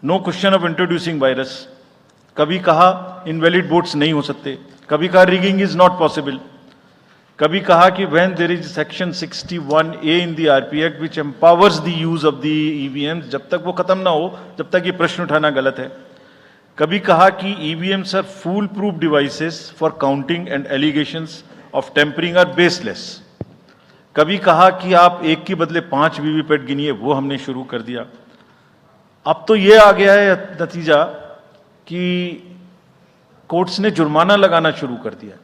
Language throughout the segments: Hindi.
No question of introducing virus, कभी कहा इनवैलिड वोट्स नहीं हो सकते, कभी कहा रिगिंग इज नॉट पॉसिबल, कभी कहा कि when there is section 61A in the RP act which empowers the use of the EVMs, जब तक वो खत्म ना हो तब तक ये प्रश्न उठाना गलत है। कभी कहा कि EVMs are fool proof devices for counting and allegations of tampering are baseless. कभी कहा कि आप एक के बदले 5 वीवीपैट गिनिए, वो हमने शुरू कर दिया। अब तो ये आ गया है नतीजा कि कोर्ट्स ने जुर्माना लगाना शुरू कर दिया।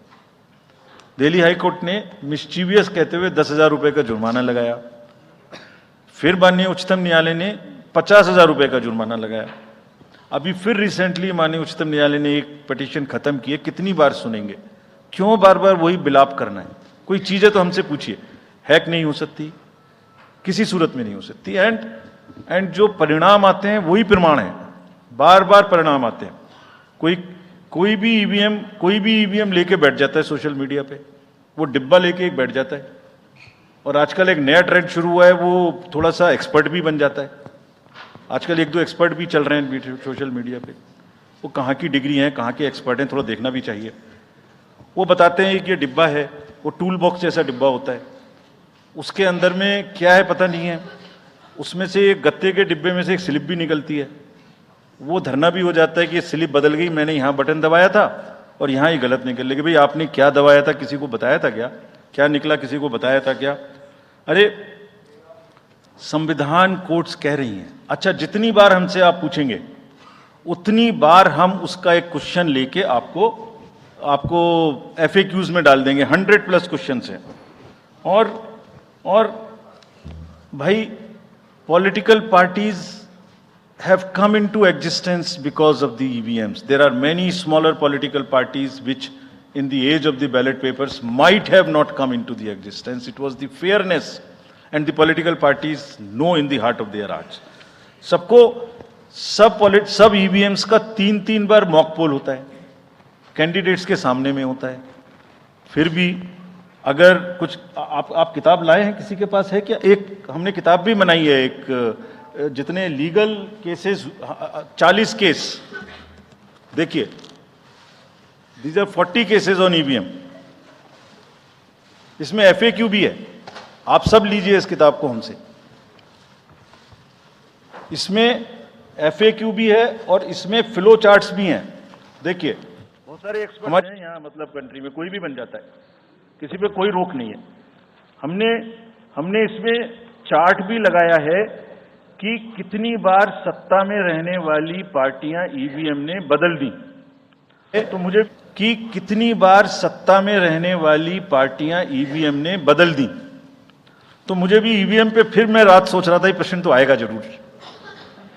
दिल्ली हाई कोर्ट ने मिस्चीवियस कहते हुए 10,000 रुपए का जुर्माना लगाया, फिर माननीय उच्चतम न्यायालय ने 50,000 रुपए का जुर्माना लगाया। अभी फिर रिसेंटली माननीय उच्चतम न्यायालय ने एक पिटीशन खत्म की है। कितनी बार सुनेंगे, क्यों बार बार वही बिलाप करना है? कोई चीजें तो हमसे पूछिए, हैक नहीं हो सकती, किसी सूरत में नहीं हो सकती, एंड जो परिणाम आते हैं वही प्रमाण है, बार बार परिणाम आते हैं। कोई भी ईवीएम लेके बैठ जाता है सोशल मीडिया पे, वो डिब्बा लेके एक बैठ जाता है, और आजकल एक नया ट्रेंड शुरू हुआ है, वो थोड़ा सा एक्सपर्ट भी बन जाता है। आजकल 1-2 एक्सपर्ट भी चल रहे हैं सोशल मीडिया पे, वो कहाँ की डिग्री हैं, कहाँ के एक्सपर्ट हैं, थोड़ा देखना भी चाहिए। वो बताते हैं कि ये डिब्बा है, वो टूल बॉक्स जैसा डिब्बा होता है, उसके अंदर में क्या है पता नहीं है, उसमें से एक गत्ते के डिब्बे में से एक स्लिप भी निकलती है, वो धरना भी हो जाता है कि ये स्लिप बदल गई, मैंने यहाँ बटन दबाया था और यहाँ ही गलत निकल गई। भाई आपने क्या दबाया था, किसी को बताया था क्या? क्या निकला, किसी को बताया था क्या? अरे संविधान कोर्ट्स कह रही हैं। अच्छा, जितनी बार हमसे आप पूछेंगे उतनी बार हम उसका एक क्वेश्चन लेके आपको FAQs में डाल देंगे। 100+ क्वेश्चन हैं। और भाई political parties have come into existence because of the EVMs. There are many smaller political parties which in the age of the ballot papers might have not come into the existence. It was the fairness and the political parties know in the heart of their hearts. सब EVMs का 3-3 बार मॉक पोल होता है, कैंडिडेट्स के सामने में होता है। फिर भी अगर कुछ आप किताब लाए हैं, किसी के पास है क्या? एक हमने किताब भी बनाई है, एक जितने लीगल केसेस, 40 केस, देखिए, these are 40 cases on EVM. इसमें FAQ भी है, आप सब लीजिए इस किताब को हमसे। इसमें FAQ भी है और इसमें फ्लो चार्ट्स भी हैं। देखिए, बहुत सारे एक्सपर्ट हैं यहाँ, मतलब कंट्री में कोई भी बन जाता है, किसी पे कोई रोक नहीं है। हमने इसमें चार्ट भी लगाया है कि कितनी बार सत्ता में रहने वाली पार्टियां ईवीएम ने बदल दी। तो मुझे कि कितनी बार सत्ता में रहने वाली पार्टियां ईवीएम ने बदल दी, तो मुझे भी ईवीएम पे फिर मैं रात सोच रहा था ये प्रश्न तो आएगा जरूर,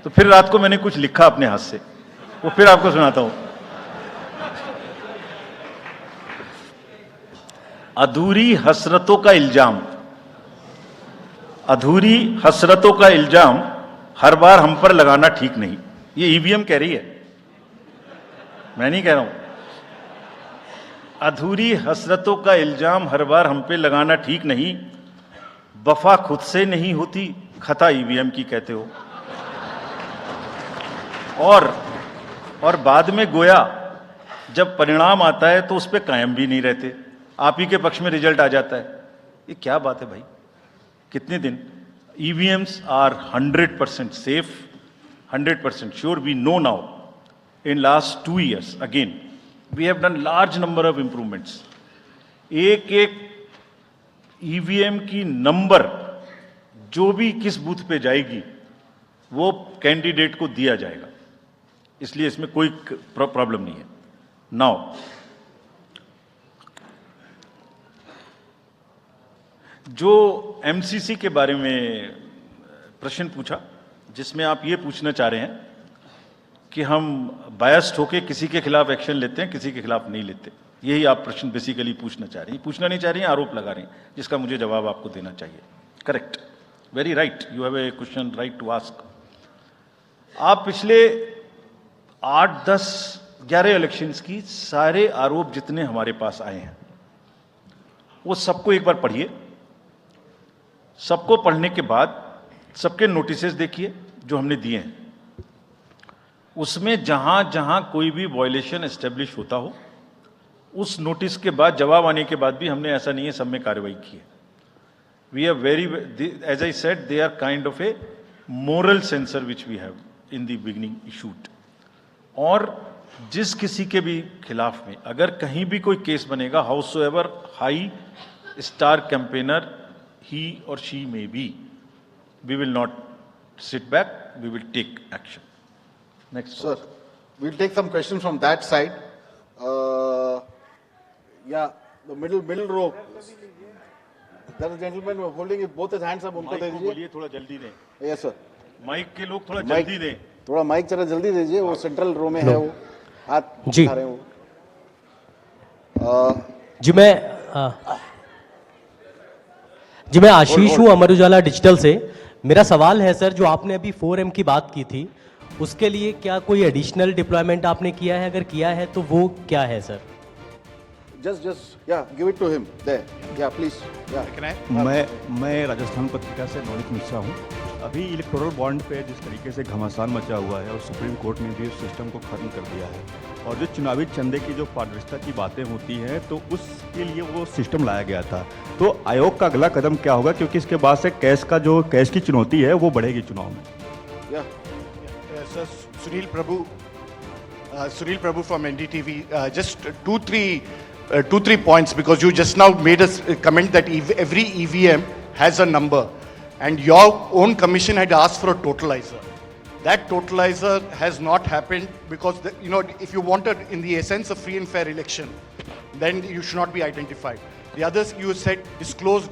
तो फिर रात को मैंने कुछ लिखा अपने हाथ से, वो फिर आपको सुनाता हूं। अधूरी हसरतों का इल्जाम, अधूरी हसरतों का इल्जाम हर बार हम पर लगाना ठीक नहीं। ये ईवीएम कह रही है, मैं नहीं कह रहा हूं। अधूरी हसरतों का इल्जाम हर बार हम पे लगाना ठीक नहीं, वफा खुद से नहीं होती, खता ईवीएम की कहते हो। और बाद में गोया जब परिणाम आता है तो उस पर कायम भी नहीं रहते, आप ही के पक्ष में रिजल्ट आ जाता है। ये क्या बात है भाई? कितने दिन? EVMs are 100% safe, 100% sure. We know now. In last 2 years, again, we have done large number of improvements. एक EVM की नंबर जो भी किस बूथ पे जाएगी वो कैंडिडेट को दिया जाएगा, इसलिए इसमें कोई प्रॉब्लम नहीं है। नाउ जो MCC के बारे में प्रश्न पूछा, जिसमें आप ये पूछना चाह रहे हैं कि हम बायस्ड होके किसी के खिलाफ एक्शन लेते हैं, किसी के खिलाफ नहीं लेते, यही आप प्रश्न बेसिकली पूछना चाह रही हैं। पूछना नहीं चाह रही हैं, आरोप लगा रही हैं, जिसका मुझे जवाब आपको देना चाहिए। Correct, very right, you have a question right to ask. आप पिछले 8, 10, 11 इलेक्शंस की सारे आरोप जितने हमारे पास आए हैं वो सबको एक बार पढ़िए। सबको पढ़ने के बाद सबके नोटिसेस देखिए जो हमने दिए हैं। उसमें जहां जहां कोई भी वायलेशन एस्टेब्लिश होता हो, उस नोटिस के बाद, जवाब आने के बाद भी हमने ऐसा नहीं है सब में कार्रवाई की है. We are very, as I said, they are kind of a moral censor which we have in the beginning issued. और जिस किसी के भी खिलाफ में अगर कहीं भी कोई केस बनेगा, howsoever high star campaigner he or she may be, we will not sit back, we will take action. Next. Sir, we'll take some questions from that side. Yeah, the middle row. There is a gentleman holding both his hands up. उनको दे दीजिए. बोलिए थोड़ा जल्दी दें. Yes sir. माइक के लोग थोड़ा जल्दी दें. थोड़ा माइक जरा जल्दी दीजिए. वो सेंट्रल रो में है वो. हाथ जी. उठा रहे हैं वो. जी मैं आशीष हूँ अमर उजाला डिजिटल से. मेरा सवाल है सर, जो आपने अभी 4M की बात की थी, उसके लिए क्या कोई एडिशनल डिप्लॉयमेंट आपने किया है? अगर किया है तो वो क्या है sir? Just, yeah, give it to him. There. Yeah, please. Yeah. मैं राजस्थान पत्रिका से नौनित मिश्रा हूँ. अभी इलेक्टोरल बॉन्ड पे जिस तरीके से घमासान मचा हुआ है और सुप्रीम कोर्ट ने भी उस सिस्टम को खत्म कर दिया है, और जो चुनावी चंदे की जो पारदर्शिता की बातें होती हैं, तो उसके लिए वो सिस्टम लाया गया था. तो आयोग का अगला कदम क्या होगा, क्योंकि इसके बाद से कैश की चुनौती है वो बढ़ेगी चुनाव में. Sir, Sunil Prabhu from NDTV. Just two, three points, because you just now made a comment that every EVM has a number, and your own commission had asked for a totalizer. That totalizer has not happened because, if you wanted in the essence of free and fair election, then you should not be identified. The others, you said disclose.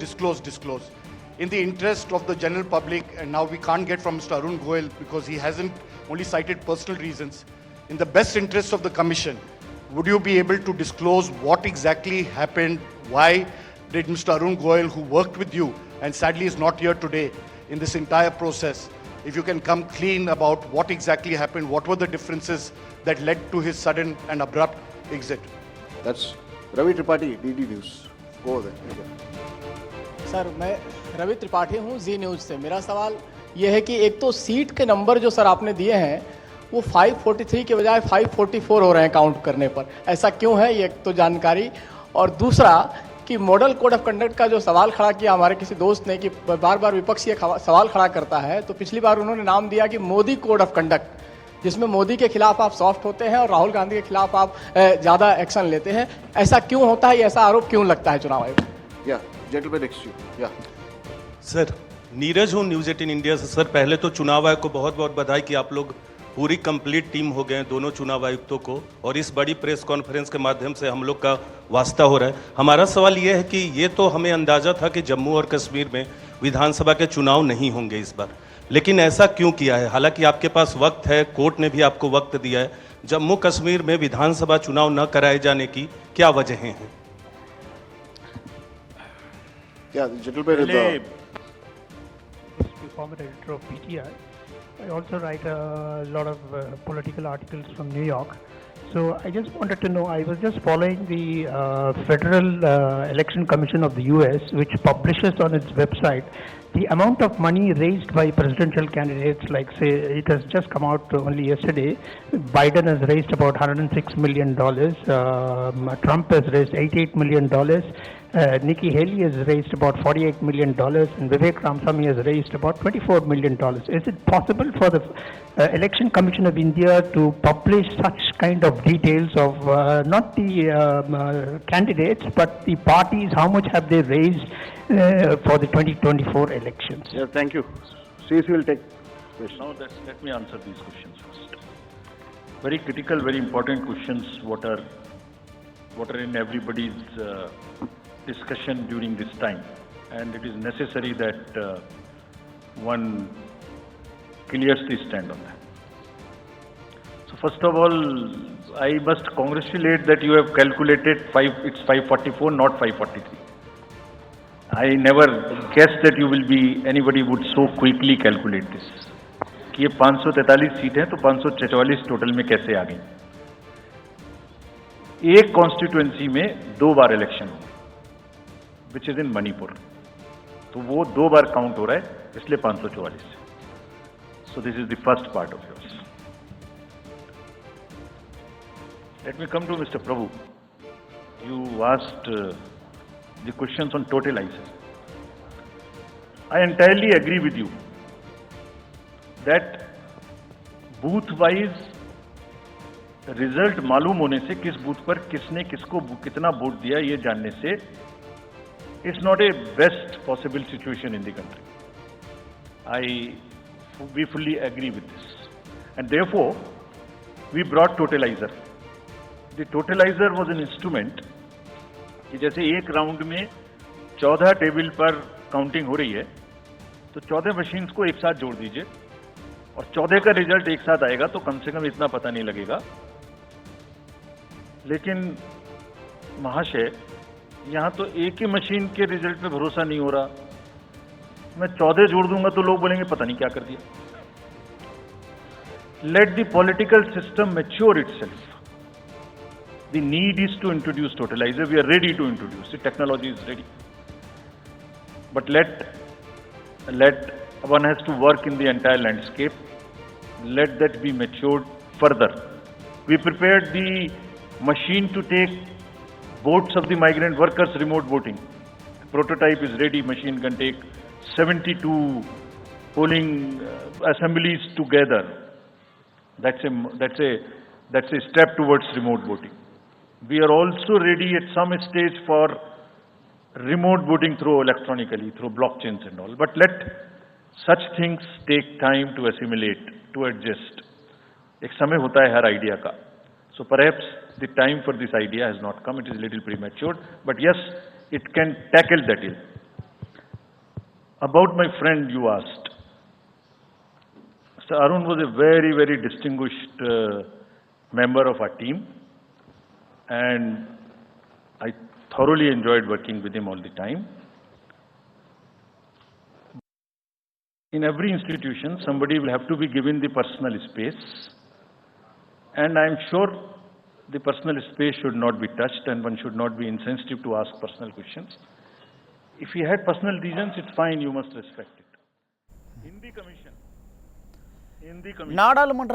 In the interest of the general public, and now we can't get from Mr. Arun Goel because he hasn't only cited personal reasons. In the best interest of the commission, would you be able to disclose what exactly happened? Why did Mr. Arun Goel, who worked with you and sadly is not here today in this entire process, if you can come clean about what exactly happened, what were the differences that led to his sudden and abrupt exit? That's Ravi Tripathi, DD News. Go there. Sir, मैं रवि त्रिपाठी हूँ जी न्यूज़ से. मेरा सवाल ये है कि एक तो सीट के नंबर जो सर आपने दिए हैं वो 543 के बजाय 544 हो रहे हैं काउंट करने पर. ऐसा क्यों है, ये एक तो जानकारी. और दूसरा कि मॉडल कोड ऑफ कंडक्ट का जो सवाल खड़ा किया हमारे किसी दोस्त ने कि बार बार विपक्ष ये सवाल खड़ा करता है, तो पिछली बार उन्होंने नाम दिया कि मोदी कोड ऑफ कंडक्ट, जिसमें मोदी के खिलाफ आप सॉफ्ट होते हैं और राहुल गांधी के खिलाफ आप ज़्यादा एक्शन लेते हैं. ऐसा क्यों होता है, ऐसा आरोप क्यों लगता है चुनाव आयोग? Gentleman next to you. Yeah. Sir, Neeraj हूँ न्यूज़ 18 इंडिया से. सर, पहले तो चुनाव आयोग को बहुत बहुत बधाई कि आप लोग पूरी कंप्लीट टीम हो गए हैं, दोनों चुनाव आयुक्तों को, और इस बड़ी प्रेस कॉन्फ्रेंस के माध्यम से हम लोग का वास्ता हो रहा है. हमारा सवाल ये है कि ये तो हमें अंदाज़ा था कि जम्मू और कश्मीर में विधानसभा के चुनाव नहीं होंगे इस बार, लेकिन ऐसा क्यों किया है? हालांकि आपके पास वक्त है, कोर्ट ने भी आपको वक्त दिया है. जम्मू कश्मीर में विधानसभा चुनाव न कराए जाने की क्या वजहें हैं? Yeah, the gentleman पहले former editor of PTI. I also write a lot of political articles from New York. So I just wanted to know, I was just following the Federal Election Commission of the US, which publishes on its website the amount of money raised by presidential candidates. Like, say, it has just come out only yesterday. Biden has raised about $106 million. Trump has raised $88 million. Nikki Haley has raised about $48 million, and Vivek Ramaswamy has raised about $24 million. Is it possible for the Election Commission of India to publish such kind of details of not the candidates, but the parties? How much have they raised for the 2024 elections? Yeah, thank you. CC will take questions. Now let me answer these questions first. Very critical, very important questions. What are in everybody's discussion during this time, and it is necessary that one clears the stand on that. So first of all, I must congratulate that you have calculated it's 544, not 543. I never guessed that anybody would so quickly calculate this. कि ये 543 सीट है तो 544 टोटल में कैसे आ गई? एक कॉन्स्टिट्यूएंसी में 2 बार इलेक्शन हुआ, विच इज इन मणिपुर, तो वो 2 बार काउंट हो रहा है, इसलिए 544 है. So this is the first part of yours. Let me come to Mr. Prabhu. You asked the questions on totalizer. I entirely agree with you that booth-wise result मालूम होने से किस बूथ पर किसने किसको कितना वोट दिया ये जानने से it's not a best possible situation in the country. We fully agree with this, and therefore we brought totalizer. The totalizer was an instrument कि जैसे एक राउंड में 14 टेबल पर काउंटिंग हो रही है तो 14 मशीन्स को एक साथ जोड़ दीजिए और 14 का रिजल्ट एक साथ आएगा तो कम से कम इतना पता नहीं लगेगा. लेकिन महाशय यहां तो एक ही मशीन के रिजल्ट पे भरोसा नहीं हो रहा. मैं 14 जोड़ दूंगा तो लोग बोलेंगे पता नहीं क्या कर दिया. Let the political system mature itself. The need is to introduce totalizer. We are ready to introduce. The technology is ready. But let one has to work in the entire landscape. Let that be matured further. We prepared the machine to take votes of the migrant workers remote voting. Prototype is ready. Machine can take 72 polling assemblies together. That's a step towards remote voting. We are also ready at some stage for remote voting through electronically, through blockchains and all. But let such things take time to assimilate, to adjust. एक समय होता है हर idea का. So perhaps the time for this idea has not come. It is a little premature. But yes, it can tackle that ill. About my friend you asked. Mr. Arun was a very, very distinguished member of our team. And I thoroughly enjoyed working with him all the time. In every institution, somebody will have to be given the personal space. And I'm sure the personal space should not be touched and one should not be insensitive to ask personal questions. If he had personal reasons, it's fine, you must respect it. In the commission. நாடாளுமன்ற